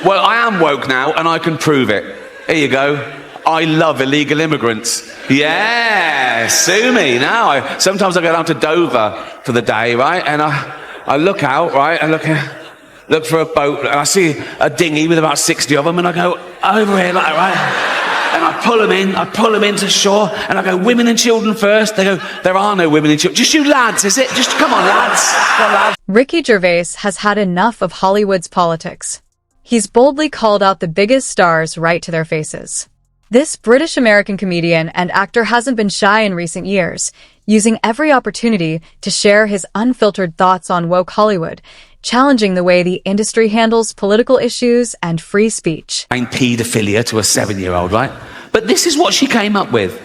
Well, I am woke now, and I can prove it. Here you go. I love illegal immigrants. Yeah, sue me now. Sometimes I go down to Dover for the day, right? And I look out, right? I look for a boat, and I see a dinghy with about 60 of them, and I go over here, like, right? And I pull them into shore, and I go, women and children first. They go, there are no women and children. Just you lads, is it? Just come on, lads. Come on, lads. Ricky Gervais has had enough of Hollywood's politics. He's boldly called out the biggest stars right to their faces. This British-American comedian and actor hasn't been shy in recent years, using every opportunity to share his unfiltered thoughts on woke Hollywood, challenging the way the industry handles political issues and free speech. Paedophilia to a 7-year-old, right? But this is what she came up with.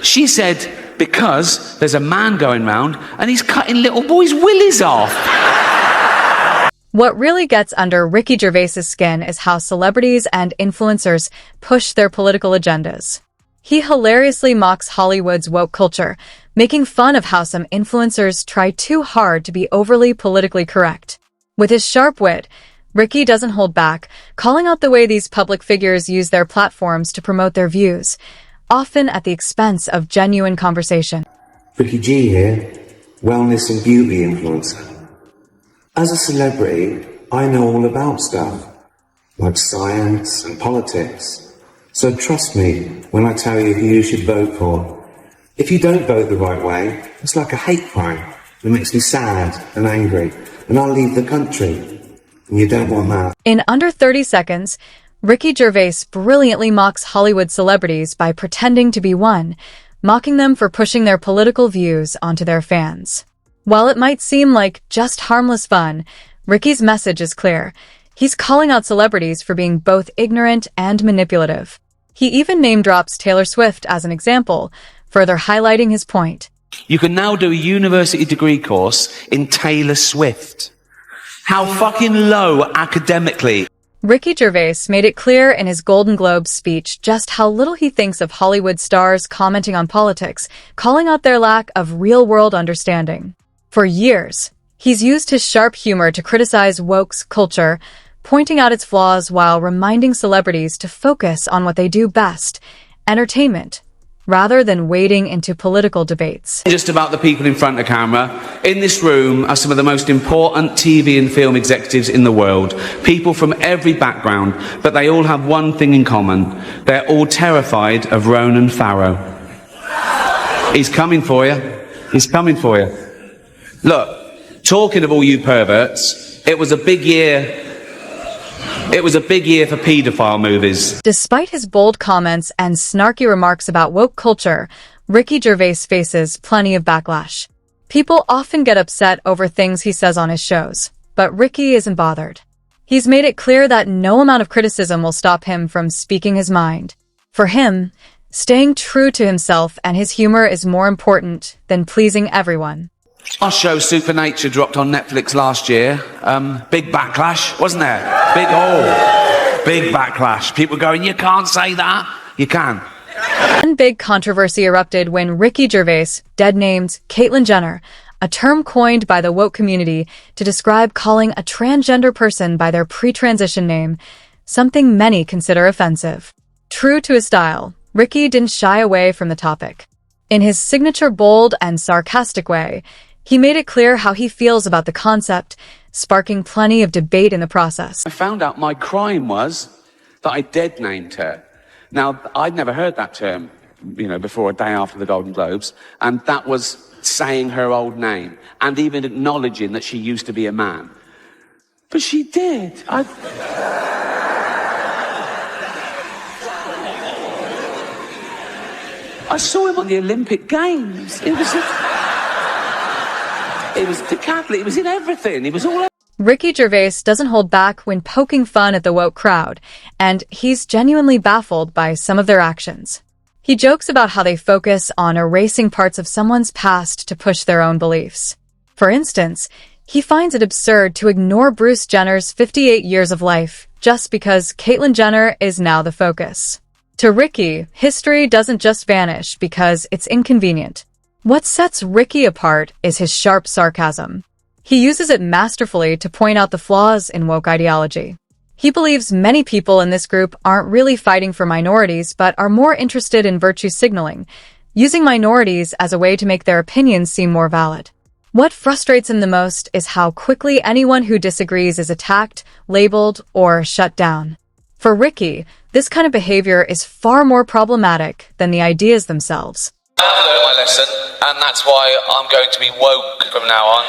She said, because there's a man going round and he's cutting little boys' willies off. What really gets under Ricky Gervais's skin is how celebrities and influencers push their political agendas. He hilariously mocks Hollywood's woke culture, making fun of how some influencers try too hard to be overly politically correct. With his sharp wit, Ricky doesn't hold back, calling out the way these public figures use their platforms to promote their views, often at the expense of genuine conversation. Ricky G here, wellness and beauty influencer. As a celebrity, I know all about stuff, like science and politics. So trust me when I tell you who you should vote for. If you don't vote the right way, it's like a hate crime. It makes me sad and angry, and I'll leave the country. And you don't want that. In under 30 seconds, Ricky Gervais brilliantly mocks Hollywood celebrities by pretending to be one, mocking them for pushing their political views onto their fans. While it might seem like just harmless fun, Ricky's message is clear. He's calling out celebrities for being both ignorant and manipulative. He even name-drops Taylor Swift as an example, further highlighting his point. You can now do a university degree course in Taylor Swift. How fucking low academically. Ricky Gervais made it clear in his Golden Globes speech just how little he thinks of Hollywood stars commenting on politics, calling out their lack of real-world understanding. For years, he's used his sharp humor to criticize woke's culture, pointing out its flaws while reminding celebrities to focus on what they do best, entertainment, rather than wading into political debates. Just about the people in front of camera. In this room are some of the most important TV and film executives in the world. People from every background, but they all have one thing in common. They're all terrified of Ronan Farrow. He's coming for you. He's coming for you. Look, talking of all you perverts, it was a big year for paedophile movies. Despite his bold comments and snarky remarks about woke culture, Ricky Gervais faces plenty of backlash. People often get upset over things he says on his shows, but Ricky isn't bothered. He's made it clear that no amount of criticism will stop him from speaking his mind. For him, staying true to himself and his humor is more important than pleasing everyone. Our show Supernature dropped on Netflix last year. Big backlash, wasn't there? Big backlash. People going, you can't say that. You can. One big controversy erupted when Ricky Gervais dead-named Caitlyn Jenner, a term coined by the woke community to describe calling a transgender person by their pre-transition name, something many consider offensive. True to his style, Ricky didn't shy away from the topic. In his signature bold and sarcastic way, he made it clear how he feels about the concept, sparking plenty of debate in the process. I found out my crime was that I dead-named her. Now, I'd never heard that term, before a day after the Golden Globes, and that was saying her old name, and even acknowledging that she used to be a man. But she did. I saw him on the Olympic Games. It was decathlete, it was in everything, it was all over. Ricky Gervais doesn't hold back when poking fun at the woke crowd, and he's genuinely baffled by some of their actions. He jokes about how they focus on erasing parts of someone's past to push their own beliefs. For instance, he finds it absurd to ignore Bruce Jenner's 58 years of life just because Caitlyn Jenner is now the focus. To Ricky, history doesn't just vanish because it's inconvenient. What sets Ricky apart is his sharp sarcasm. He uses it masterfully to point out the flaws in woke ideology. He believes many people in this group aren't really fighting for minorities, but are more interested in virtue signaling, using minorities as a way to make their opinions seem more valid. What frustrates him the most is how quickly anyone who disagrees is attacked, labeled, or shut down. For Ricky, this kind of behavior is far more problematic than the ideas themselves. I've learned my lesson, and that's why I'm going to be woke from now on.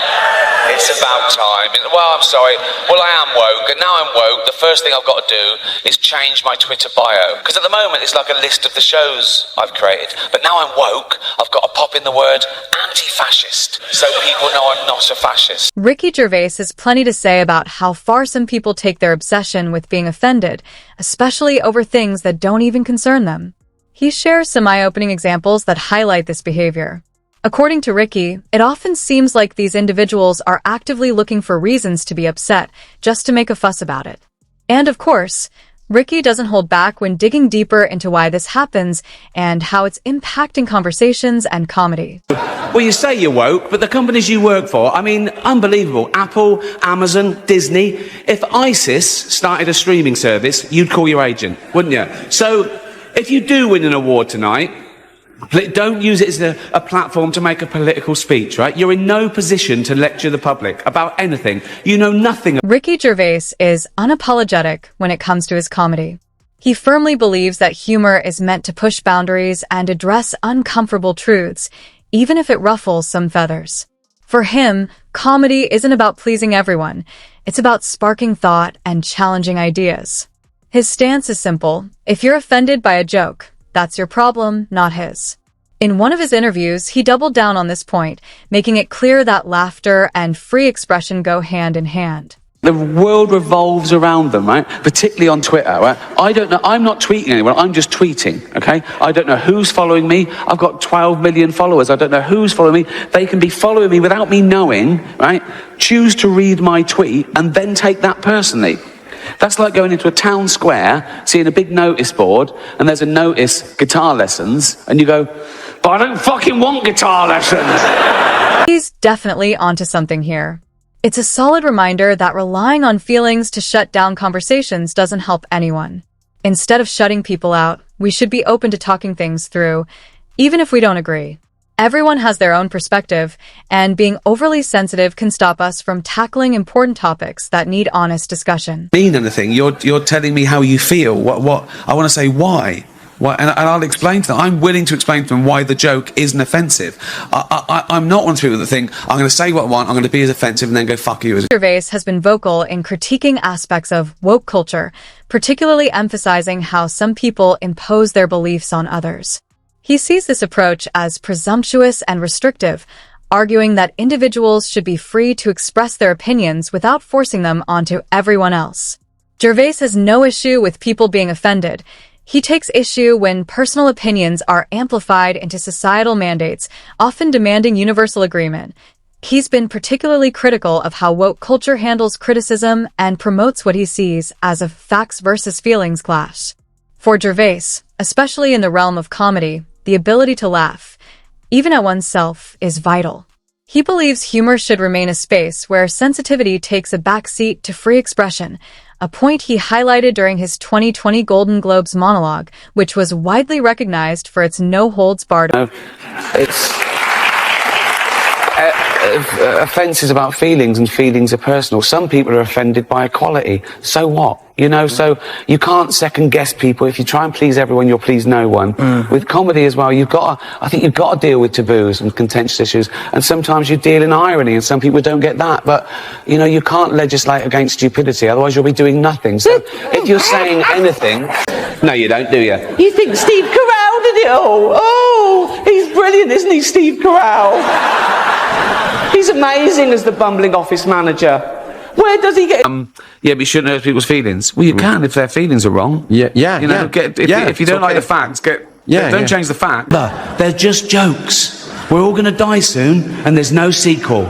It's about time. Well, I'm sorry. Well, I am woke, and now I'm woke. The first thing I've got to do is change my Twitter bio. Because at the moment, it's like a list of the shows I've created. But now I'm woke, I've got to pop in the word anti-fascist, so people know I'm not a fascist. Ricky Gervais has plenty to say about how far some people take their obsession with being offended, especially over things that don't even concern them. He shares some eye-opening examples that highlight this behavior. According to Ricky, it often seems like these individuals are actively looking for reasons to be upset, just to make a fuss about it. And of course, Ricky doesn't hold back when digging deeper into why this happens and how it's impacting conversations and comedy. Well, you say you're woke, but the companies you work for, I mean, unbelievable. Apple, Amazon, Disney. If ISIS started a streaming service, you'd call your agent, wouldn't you? So, if you do win an award tonight, don't use it as a platform to make a political speech, right? You're in no position to lecture the public about anything. You know nothing. Ricky Gervais is unapologetic when it comes to his comedy. He firmly believes that humor is meant to push boundaries and address uncomfortable truths, even if it ruffles some feathers. For him, comedy isn't about pleasing everyone. It's about sparking thought and challenging ideas. His stance is simple. If you're offended by a joke, that's your problem, not his. In one of his interviews, he doubled down on this point, making it clear that laughter and free expression go hand in hand. The world revolves around them, right? Particularly on Twitter, right? I don't know. I'm not tweeting anyone. I'm just tweeting, okay? I don't know who's following me. I've got 12 million followers. I don't know who's following me. They can be following me without me knowing, right? Choose to read my tweet and then take that personally. That's like going into a town square, seeing a big notice board, and there's a notice, guitar lessons, and you go, but I don't fucking want guitar lessons. He's definitely onto something here. It's a solid reminder that relying on feelings to shut down conversations doesn't help anyone. Instead of shutting people out, we should be open to talking things through, even if we don't agree. Everyone has their own perspective, and being overly sensitive can stop us from tackling important topics that need honest discussion. Mean anything? You're telling me how you feel. What? I want to say why. And I'll explain to them. I'm willing to explain to them why the joke isn't offensive. I'm not one of the people that think, I'm going to say what I want, I'm going to be as offensive, and then go, fuck you. Gervais has been vocal in critiquing aspects of woke culture, particularly emphasizing how some people impose their beliefs on others. He sees this approach as presumptuous and restrictive, arguing that individuals should be free to express their opinions without forcing them onto everyone else. Gervais has no issue with people being offended. He takes issue when personal opinions are amplified into societal mandates, often demanding universal agreement. He's been particularly critical of how woke culture handles criticism and promotes what he sees as a facts versus feelings clash. For Gervais, especially in the realm of comedy, the ability to laugh, even at oneself, is vital. He believes humor should remain a space where sensitivity takes a backseat to free expression, a point he highlighted during his 2020 Golden Globes monologue, which was widely recognized for its no-holds-barred. Offence is about feelings, and feelings are personal. Some people are offended by equality. So what? You know, so you can't second guess people. If you try and please everyone, you'll please no one. With comedy as well, I think you've got to deal with taboos and contentious issues, and sometimes you deal in irony, and some people don't get that. But, you know, you can't legislate against stupidity, otherwise you'll be doing nothing. So if you're saying anything... No, you don't, do you? You think Steve Carell did it all? Oh, he's brilliant, isn't he, Steve Carell? He's amazing as the bumbling office manager. Where does he get... Yeah, but you shouldn't hurt people's feelings. Well, you can if their feelings are wrong. Yeah. You know, if you don't like the facts, don't change the fact. They're just jokes. We're all going to die soon, and there's no sequel.